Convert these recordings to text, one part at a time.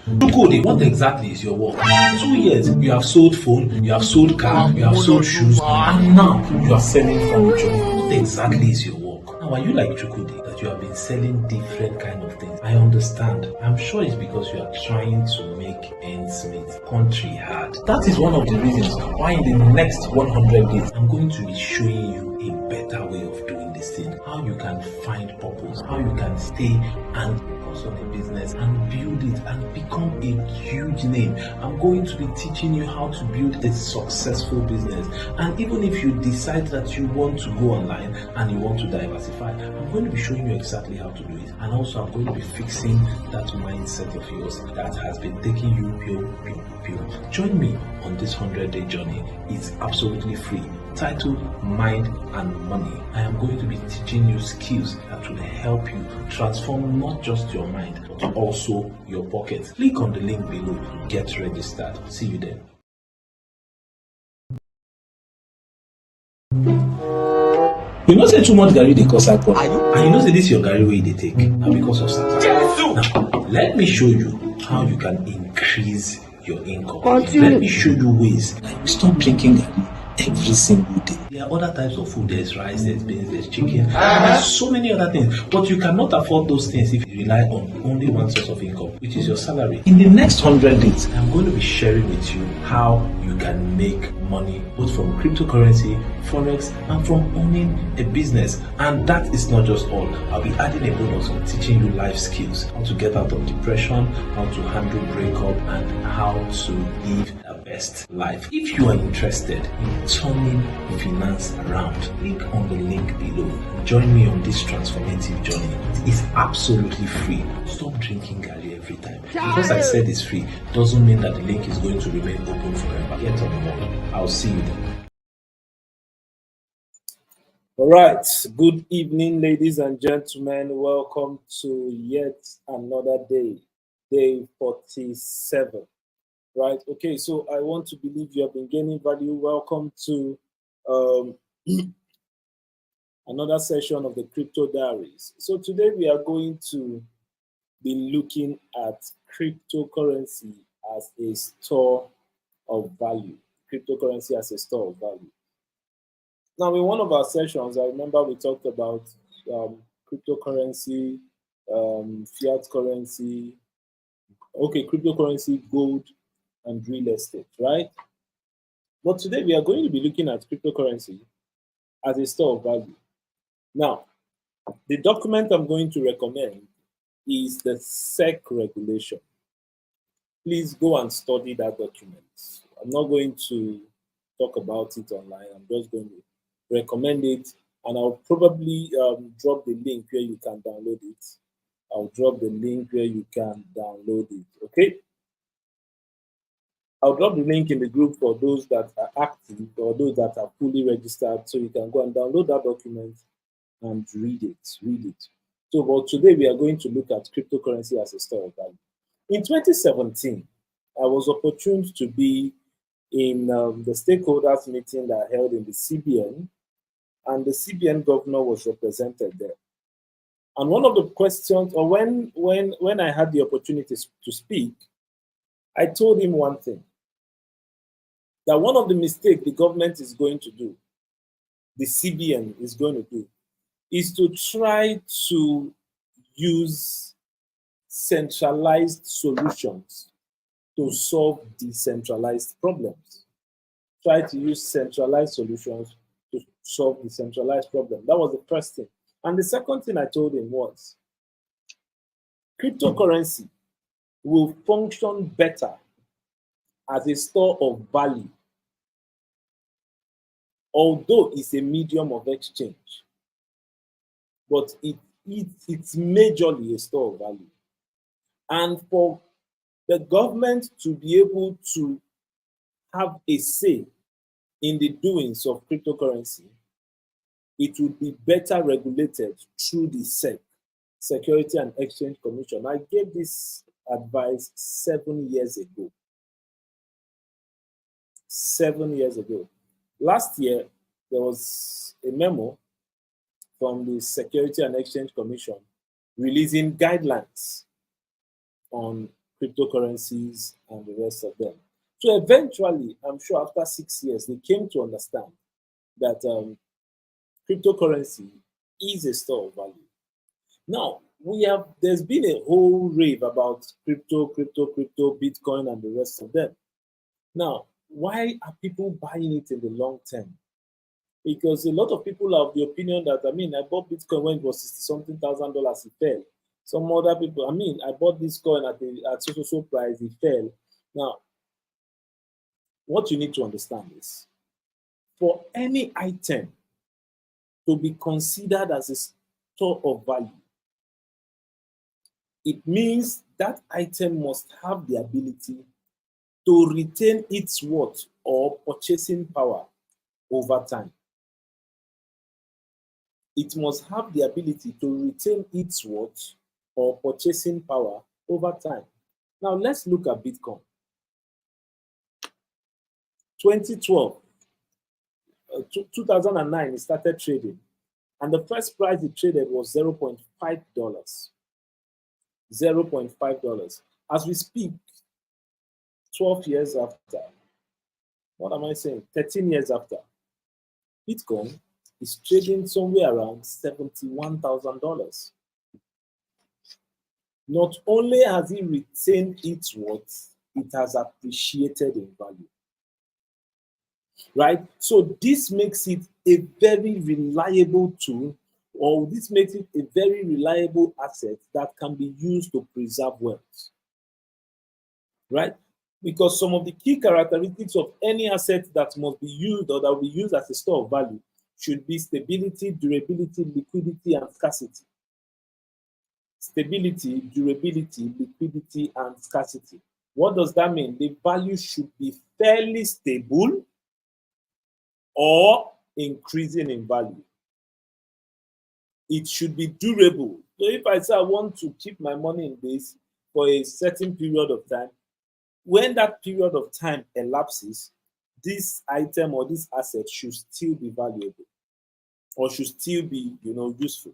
Chukudi, what exactly is your work? 2 years, you have sold phone, you have sold car, you have sold shoes, and now you are selling furniture. What exactly is your work? Now, are you like Chukudi, that you have been selling different kind of things? I understand. I'm sure it's because you are trying to make ends meet. Country hard. That is one of the reasons why in the next 100 days, I'm going to be showing you a better way of doing this thing. How you can find purpose, how you can stay and focus on a business and build it and become a huge name. I'm going to be teaching you how to build a successful business. And even if you decide that you want to go online and you want to diversify, I'm going to be showing you exactly how to do it. And also I'm going to be fixing that mindset of yours that has been taking you pure. Join me on this 100-day journey. It's absolutely free. Titled Mind and Money. I am going to be teaching you skills that will help you transform not just your mind but also your pocket. Click on the link below to get registered. See you there. You know say too much garri dey cause alcohol, and you know say this your garri wey you dey take na because of Satan. Now let me show you how you can increase your income. Let me show you ways like stop drinking garri every single day. There are other types of food. There's rice, there's beans, there's chicken, there's so many other things. But you cannot afford those things if you rely on only one source of income, which is your salary. In the next 100 days, I'm going to be sharing with you how you can make money both from cryptocurrency, forex, and from owning a business. And that is not just all. I'll be adding a bonus on teaching you life skills, how to get out of depression, how to handle breakup, and how to live a best life. If you are interested in turning finance around, click on the link below and join me on this transformative journey. It is absolutely free. Stop drinking garri every time. Because I said it's free doesn't mean that the link is going to remain open forever. Get on board. I'll see you then. All right. Good evening, ladies and gentlemen. Welcome to yet another day, day 47. Right. Okay. So I want to believe you have been gaining value. Welcome to another session of the Crypto Diaries. So today we are going to be looking at cryptocurrency as a store of value. Cryptocurrency as a store of value. Now, in one of our sessions, I remember we talked about cryptocurrency, fiat currency, cryptocurrency, gold, and real estate, right? But today we are going to be looking at cryptocurrency as a store of value. Now, the document I'm going to recommend is the SEC regulation. Please go and study that document. I'm not going to talk about it online. I'm just going to recommend it, and I'll probably drop the link where you can download it. I'll drop the link where you can download it, okay? I'll drop the link in the group for those that are active or those that are fully registered, so you can go and download that document and read it. So, but today we are going to look at cryptocurrency as a store of value. In 2017, I was opportuned to be in the stakeholders meeting that I held in the CBN, and the CBN governor was represented there. And one of the questions, or when I had the opportunity to speak, I told him one thing, that one of the mistakes the government is going to do, the CBN is going to do, is to try to use centralized solutions to solve decentralized problems. Try to use centralized solutions to solve the centralized problem. That was the first thing. And the second thing I told him was, cryptocurrency will function better as a store of value, although it's a medium of exchange, but it's majorly a store of value. And for the government to be able to have a say in the doings of cryptocurrency, it would be better regulated through the SEC, Security and Exchange Commission. I gave this advice 7 years ago. 7 years ago. Last year, there was a memo from the Security and Exchange Commission releasing guidelines on cryptocurrencies and the rest of them. So eventually, I'm sure after 6 years, they came to understand that cryptocurrency is a store of value. Now, there's been a whole rave about crypto, Bitcoin, and the rest of them. Now, why are people buying it in the long term? Because a lot of people are of the opinion that, I mean, I bought Bitcoin when it was 60 something thousand dollars, it fell. Some other people, I mean, I bought this coin at so price, it fell. Now, what you need to understand is for any item to be considered as a store of value, it means that item must have the ability to retain its worth or purchasing power over time. It must have the ability to retain its worth or purchasing power over time. Now, let's look at Bitcoin. 2012, 2009, it started trading, and the first price it traded was $0.5. $0.5. As we speak, 12 years after, what am I saying? 13 years after, Bitcoin is trading somewhere around $71,000. Not only has it retained its worth, it has appreciated in value. Right? So this makes it a very reliable tool, or this makes it a very reliable asset that can be used to preserve wealth. Right? Because some of the key characteristics of any asset that must be used or that will be used as a store of value should be stability, durability, liquidity, and scarcity. Stability, durability, liquidity, and scarcity. What does that mean? The value should be fairly stable or increasing in value. It should be durable. So if I say I want to keep my money in this for a certain period of time, when that period of time elapses, this item or this asset should still be valuable or should still be, useful.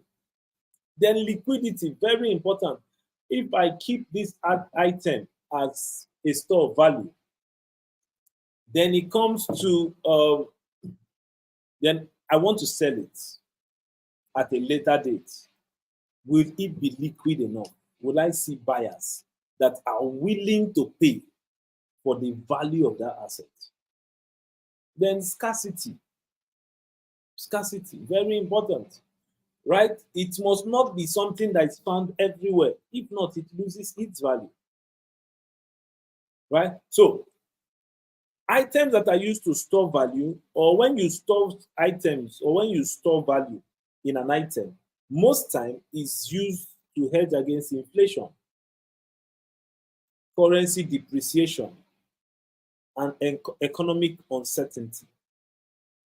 Then liquidity, very important. If I keep this item as a store of value, then it comes to then I want to sell it at a later date. Will it be liquid enough? Will I see buyers that are willing to pay for the value of that asset? Then scarcity. Scarcity, very important, right? It must not be something that is found everywhere. If not, it loses its value, right? So items that are used to store value, or when you store items, or when you store value in an item, most time is used to hedge against inflation, currency depreciation, and economic uncertainty.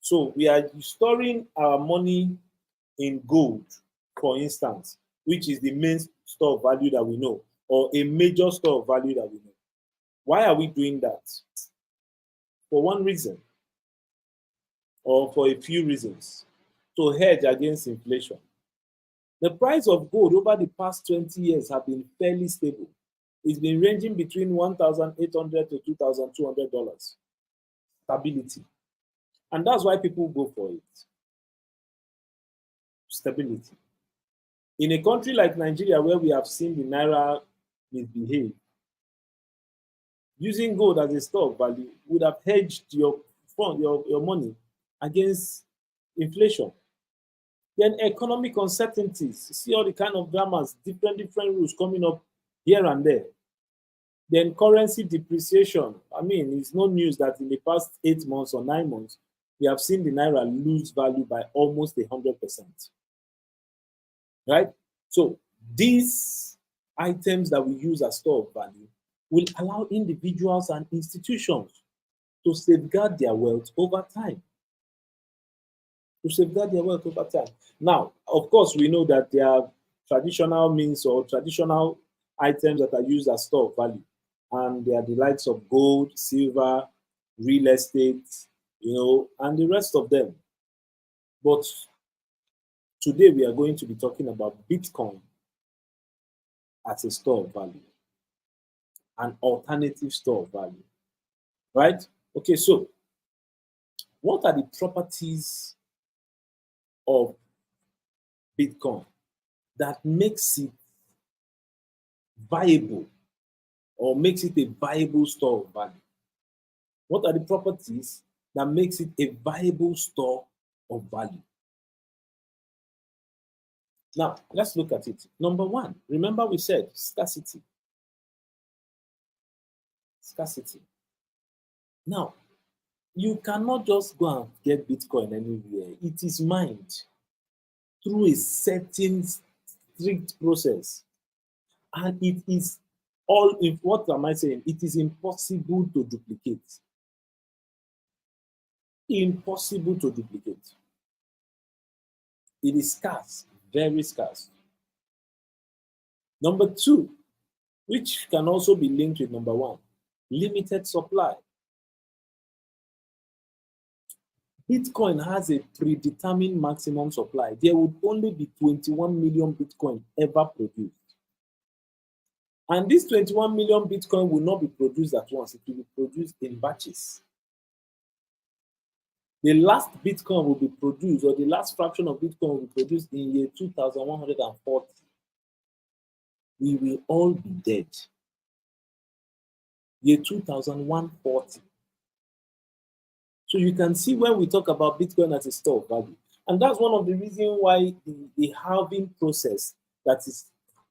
So we are storing our money in gold, for instance, which is the main store of value that we know, or a major store of value that we know. Why are we doing that? For one reason, or for a few reasons, to hedge against inflation. The price of gold over the past 20 years have been fairly stable. It's been ranging between $1,800 to $2,200. Stability. And that's why people go for it. Stability. In a country like Nigeria, where we have seen the naira misbehave, using gold as a store of value would have hedged your fund, your money against inflation. Then economic uncertainties. See all the kind of dramas, different rules coming up here and there. Then currency depreciation. I mean, it's no news that in the past 8 months or 9 months, we have seen the naira lose value by almost 100%. Right? So these items that we use as store of value will allow individuals and institutions to safeguard their wealth over time. To safeguard their wealth over time. Now, of course, we know that there are traditional means or traditional items that are used as store of value. And they are the likes of gold, silver, real estate, and the rest of them. But today we are going to be talking about Bitcoin as a store of value. an alternative store of value, right? Okay, so what are the properties of Bitcoin that makes it viable or makes it a viable store of value? What are the properties that makes it a viable store of value? Now, let's look at it. Number one, remember we said scarcity. Scarcity. Now, you cannot just go and get Bitcoin anywhere. It is mined through a certain strict process. And it is all, if what am I saying? It is impossible to duplicate. Impossible to duplicate. It is scarce, very scarce. Number two, which can also be linked with number one, limited supply. Bitcoin has a predetermined maximum supply. There would only be 21 million Bitcoin ever produced. And this 21 million Bitcoin will not be produced at once. It will be produced in batches. The last Bitcoin will be produced, or the last fraction of Bitcoin will be produced in year 2140. We will all be dead. Year 2140. So you can see when we talk about Bitcoin as a store of value. And that's one of the reasons why the halving process that is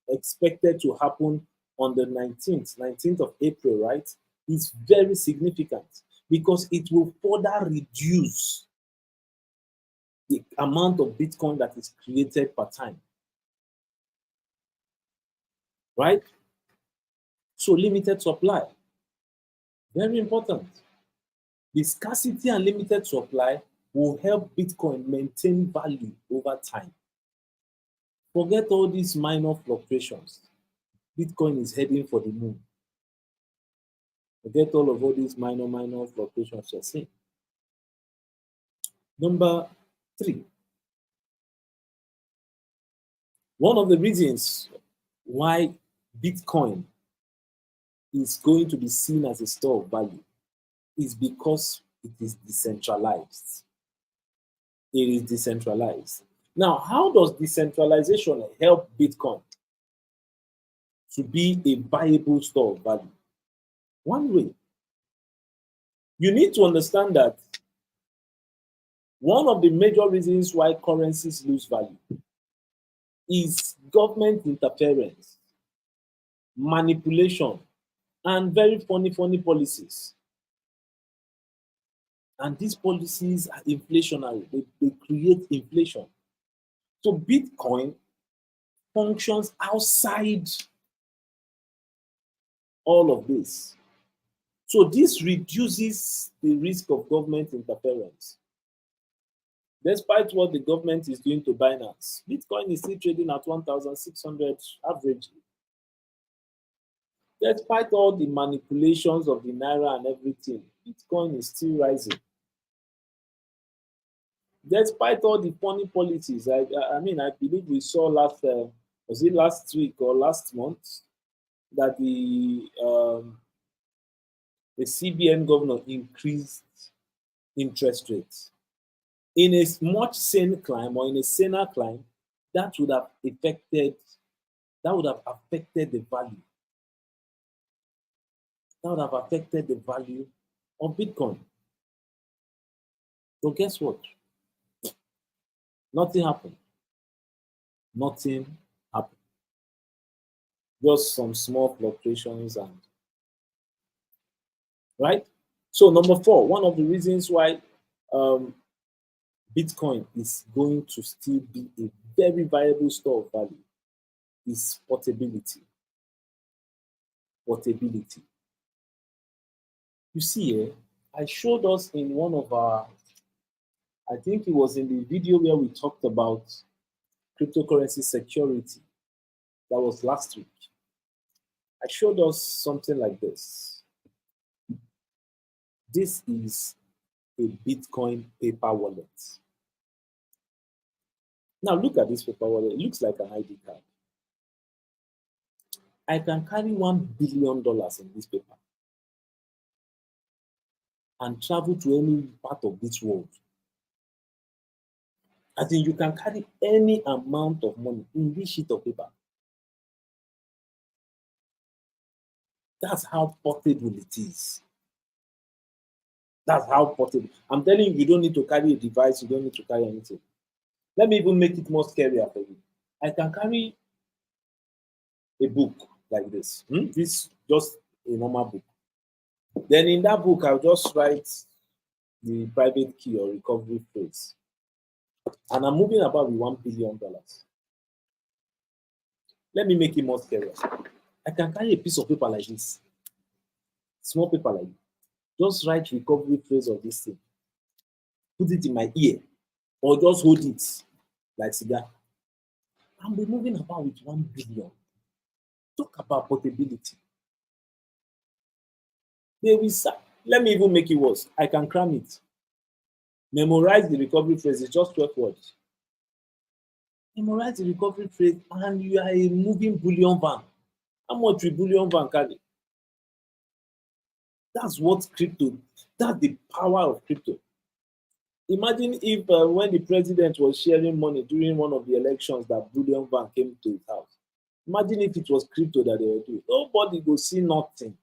expected to happen on the 19th of April, right, is very significant because it will further reduce the amount of Bitcoin that is created per time, right? So limited supply, very important. The scarcity and limited supply will help Bitcoin maintain value over time. Forget all these minor fluctuations. Bitcoin is heading for the moon. Forget all these minor fluctuations you're seeing. Number three, one of the reasons why Bitcoin is going to be seen as a store of value is because it is decentralized. It is decentralized. Now, how does decentralization help Bitcoin to be a viable store of value? One way. You need to understand that one of the major reasons why currencies lose value is government interference, manipulation, and very funny policies. And these policies are inflationary. They create inflation. So Bitcoin functions outside all of this. So this reduces the risk of government interference. Despite what the government is doing to Binance, Bitcoin is still trading at 1,600 averagely. Despite all the manipulations of the Naira and everything, Bitcoin is still rising. Despite all the funny policies, I believe we saw was it last week or last month, that the CBN governor increased interest rates. In a much sane climb or in a saner climb, that would have affected the value. That would have affected the value of Bitcoin. So guess what? Nothing happened. Nothing happened. Just some small fluctuations and right. So number four, one of the reasons why Bitcoin is going to still be a very viable store of value is portability. Portability. You see here, I showed us in one of our, I think it was in the video where we talked about cryptocurrency security. That was last week. I showed us something like this. This is a Bitcoin paper wallet. Now look at this paper wallet. It looks like an ID card. I can carry $1 billion in this paper and travel to any part of this world. As in, you can carry any amount of money in this sheet of paper. That's how portable it is. That's how portable. I'm telling you, you don't need to carry a device, you don't need to carry anything. Let me even make it more scarier for you. I can carry a book like this. This just a normal book. Then in that book, I'll just write the private key or recovery phrase. And I'm moving about with $1 billion. Let me make it more scarier. I can carry a piece of paper like this, small paper like this. Just write recovery phrase of this thing. Put it in my ear, or just hold it like cigar. And be moving about with 1 billion. Talk about portability. Let me even make it worse. I can cram it. Memorize the recovery phrase. It's just 12 words. Memorize the recovery phrase, and you are a moving bullion van. How much will bullion van carry? That's what crypto. That's the power of crypto. Imagine if when the president was sharing money during one of the elections that bullion van came to his house. Imagine if it was crypto that they were doing. Nobody will see nothing.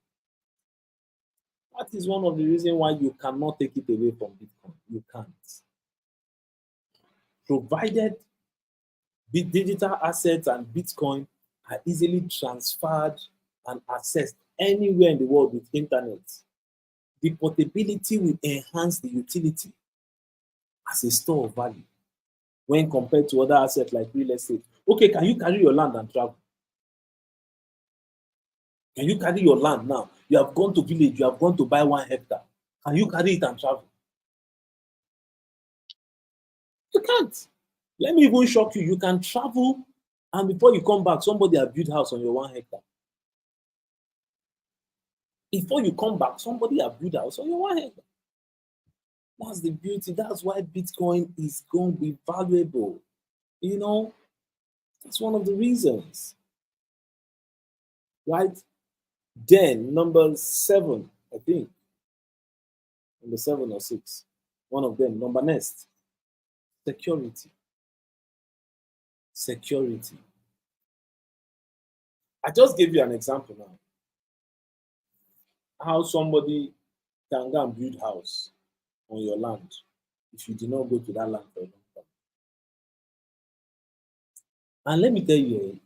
That is one of the reasons why you cannot take it away from Bitcoin. You can't. Provided the digital assets and Bitcoin are easily transferred and accessed anywhere in the world with internet, the portability will enhance the utility as a store of value when compared to other assets like real estate. Okay, can you carry your land and travel? Can you carry your land now? You have gone to village, you have gone to buy 1 hectare. Can you carry it and travel? You can't. Let me even shock you. You can travel, and before you come back, somebody has built house on your 1 hectare. Before you come back, somebody has built house on your 1 hectare. That's the beauty. That's why Bitcoin is going to be valuable. You know, that's one of the reasons. Right? Then, number 7, I think. Number 7 or 6. One of them. Number next. Security. Security. I just gave you an example now. How somebody can go and build house on your land if you do not go to that land for a long time. And let me tell you,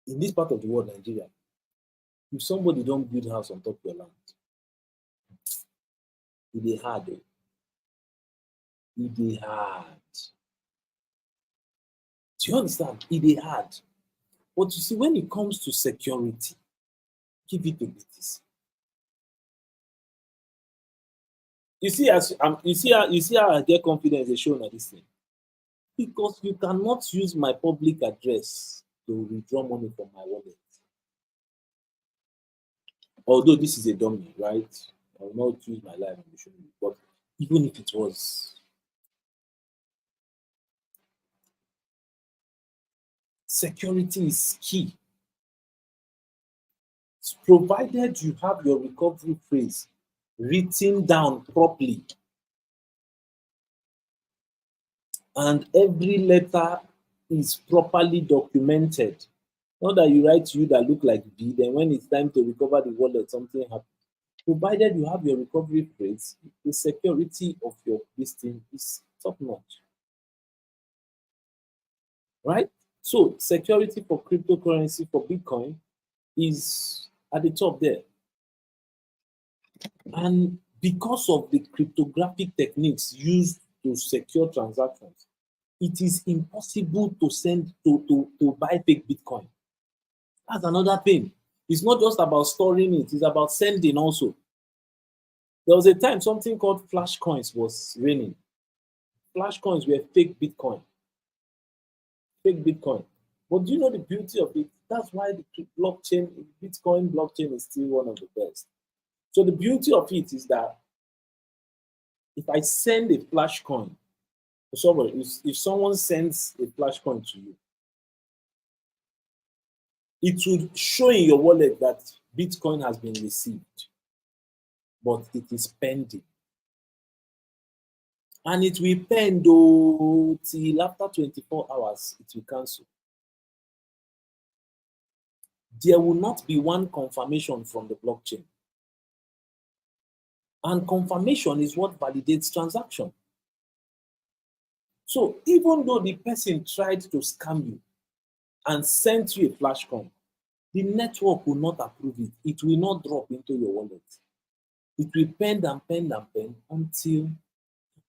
in this part of the world, Nigeria, if somebody don't build house on top of your land, it is hard. It is hard. Do you understand? It is hard. But you see, when it comes to security, give it to BTC. You see, you see how I get confidence in showing at this thing. Because you cannot use my public address to withdraw money from my wallet. Although this is a dummy, right? I will not use my life to show you. But even if it was, security is key. Provided you have your recovery phrase written down properly, and every letter is properly documented. Not that you write you that look like B, then when it's time to recover the wallet, something happens. Provided you have your recovery phrase, the security of your listing is top notch. Right? So security for cryptocurrency, for Bitcoin, is at the top there. And because of the cryptographic techniques used to secure transactions, it is impossible to send to buy fake Bitcoin. That's another thing. It's not just about storing it, it's about sending also. There was a time something called flash coins was reigning. Flash coins were fake Bitcoin. Fake Bitcoin. But do you know the beauty of it? That's why the blockchain, Bitcoin blockchain is still one of the best. So the beauty of it is that if I send a flash coin, if someone sends a flash coin to you, It would show in your wallet that Bitcoin has been received, but it is pending. And it will pend till after 24 hours, it will cancel. There will not be one confirmation from the blockchain. And confirmation is what validates transaction. So even though the person tried to scam you and sent you a flash coin, the network will not approve it. It will not drop into your wallet. It will pend and pend and pend until,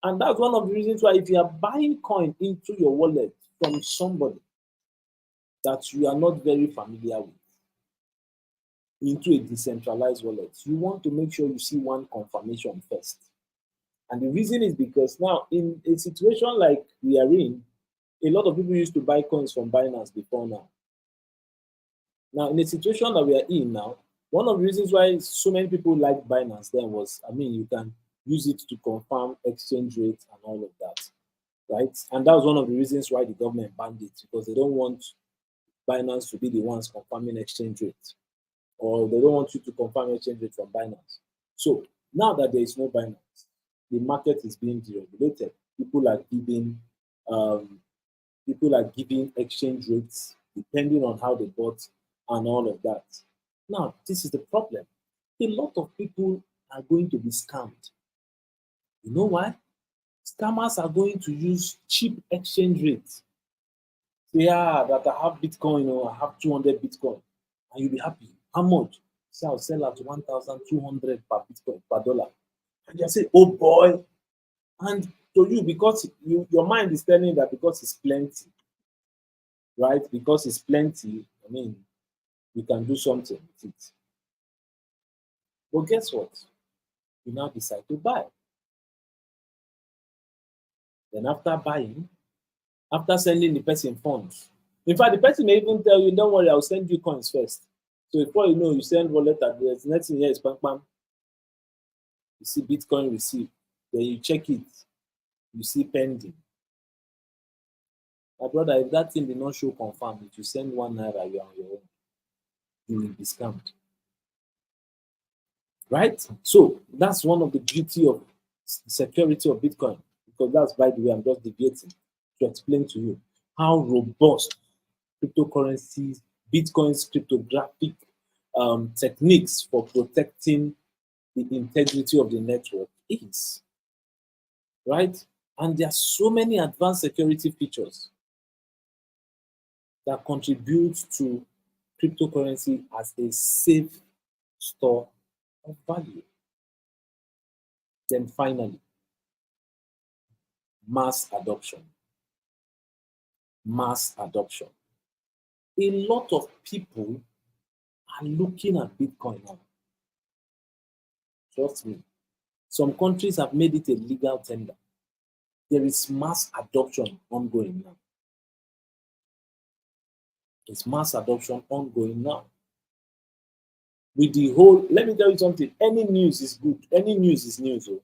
and that's one of the reasons why if you are buying coin into your wallet from somebody that you are not very familiar with, into a decentralized wallet, you want to make sure you see one confirmation first. And the reason is because now, in a situation like we are in, a lot of people used to buy coins from Binance before now. Now, in a situation that we are in now, one of the reasons why so many people like Binance then was, I mean, you can use it to confirm exchange rates and all of that, right? And that was one of the reasons why the government banned it, because they don't want Binance to be the ones confirming exchange rates, or they don't want you to confirm exchange rate from Binance. So now that there is no Binance, the market is being deregulated. People are giving um, exchange rates depending on how they bought and all of that. Now, this is the problem. A lot of people are going to be scammed. You know why? Scammers are going to use cheap exchange rates. Yeah, that I have Bitcoin or I have 200 Bitcoin, and you'll be happy. How much? Say I'll sell at 1,200 per Bitcoin per dollar. And you say, oh boy. And to you, because your mind is telling you that because it's plenty, right? Because it's plenty, I mean, you can do something with it. But guess what? You now decide to buy. Then after buying, after sending the person funds, in fact, the person may even tell you, don't worry, I'll send you coins first. So before you know, you send wallet address, next thing here is bam bam. You see Bitcoin receipt. Then you check it, you see pending. My brother, if that thing did not show confirm, if you send 1 naira, you're on your own. You will be scammed. Right? So that's one of the beauty of security of Bitcoin, because that's, by the way, I'm just deviating to explain to you how robust cryptocurrencies, Bitcoin's cryptographic techniques for protecting the integrity of the network is. Right? And there are so many advanced security features that contribute to cryptocurrency as a safe store of value. Then finally, mass adoption. Mass adoption. A lot of people are looking at Bitcoin now. Trust me. Some countries have made it a legal tender. There is mass adoption ongoing now. It's mass adoption ongoing now. With the whole, let me tell you something, any news is good. Any news is news. Oh.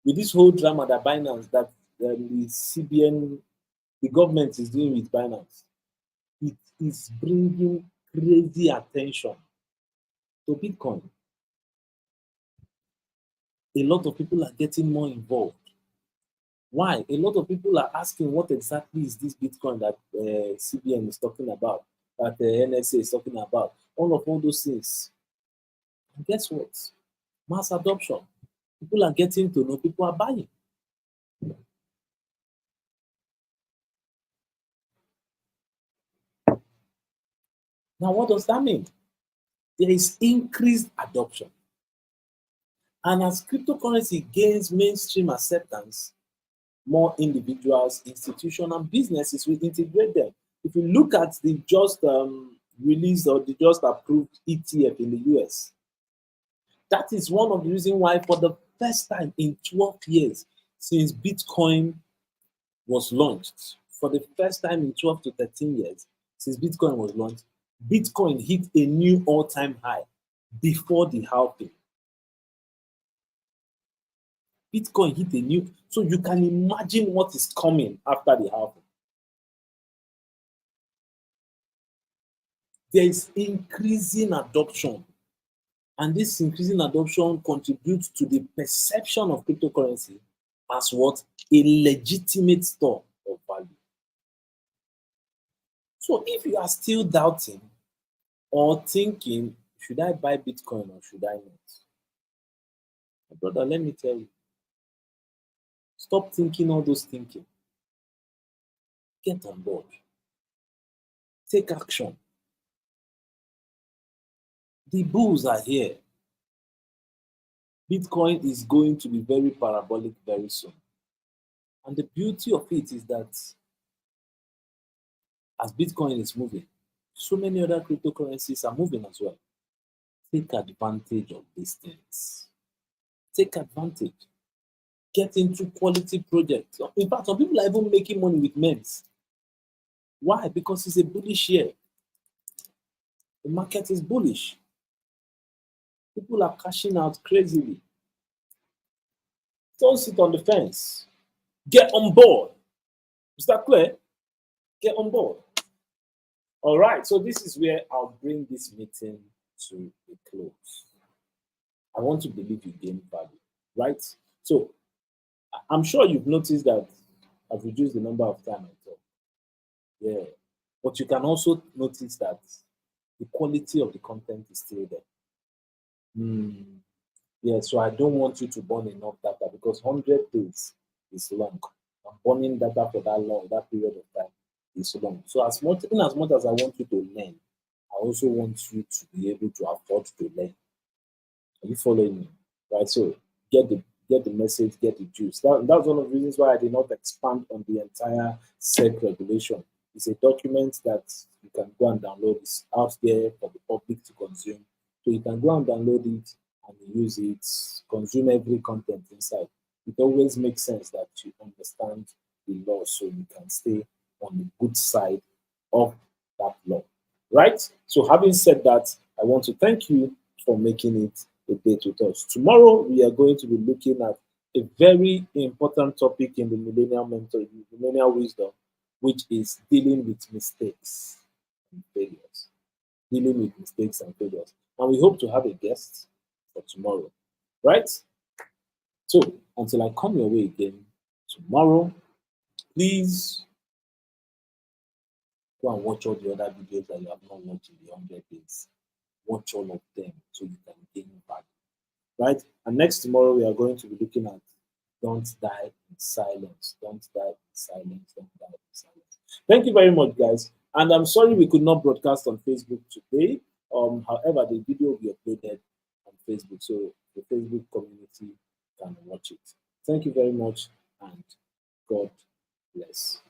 With this whole drama that Binance, that the CBN, the government is doing with Binance, it is bringing crazy attention to Bitcoin. A lot of people are getting more involved. Why? A lot of people are asking what exactly is this Bitcoin that CBN is talking about, that the NSA is talking about, all those things. And guess what? Mass adoption. People are getting to know, people are buying. Now, what does that mean? There is increased adoption. And as cryptocurrency gains mainstream acceptance, more individuals, institutions, and businesses will integrate them. If you look at the just released or the just approved ETF in the US, that is one of the reasons why, for the first time in 12 years since Bitcoin was launched, for the first time in 12 to 13 years since Bitcoin was launched, Bitcoin hit a new all-time high before the halving. Bitcoin hit a new, so you can imagine what is coming after the halving. there is increasing adoption. And this increasing adoption contributes to the perception of cryptocurrency as what? A legitimate store of value. So if you are still doubting or thinking, should I buy Bitcoin or should I not? My brother, let me tell you, stop thinking all those thinking. Get on board. Take action. The bulls are here. Bitcoin is going to be very parabolic very soon. And the beauty of it is that as Bitcoin is moving, so many other cryptocurrencies are moving as well. Take advantage of these things. Take advantage. Get into quality projects. In fact, some people are even making money with memes. Why? Because it's a bullish year. The market is bullish. People are cashing out crazily. Don't sit on the fence. Get on board. Is that clear? Get on board. All right. So this is where I'll bring this meeting to a close. I want to believe you gain value, right? So I'm sure you've noticed that I've reduced the number of time I talk. Yeah. But you can also notice that the quality of the content is still there. Yeah, so I don't want you to burn enough data because 100 days is long. And burning data for that period of time is long. So in as much as I want you to learn, I also want you to be able to afford to learn. Are you following me? Right. So get the message, get the juice. That's one of the reasons why I did not expand on the entire SEC regulation. It's a document that you can go and download. It's out there for the public to consume. So you can go and download it and use it, consume every content inside. It always makes sense that you understand the law so you can stay on the good side of that law. Right? So having said that, I want to thank you for making it a date with us. Tomorrow we are going to be looking at a very important topic in the millennial wisdom, which is dealing with mistakes and failures. Dealing with mistakes and failures. And we hope to have a guest for tomorrow. Right? So until I come your way again tomorrow, please go and watch all the other videos that you have not watched in the 100 days. Watch all of them so you can gain value. Right? And next tomorrow, we are going to be looking at don't die in silence. Don't die in silence. Don't die in silence. Thank you very much, guys. And I'm sorry we could not broadcast on Facebook today. However, the video will be uploaded on Facebook, so the Facebook community can watch it. Thank you very much, and God bless.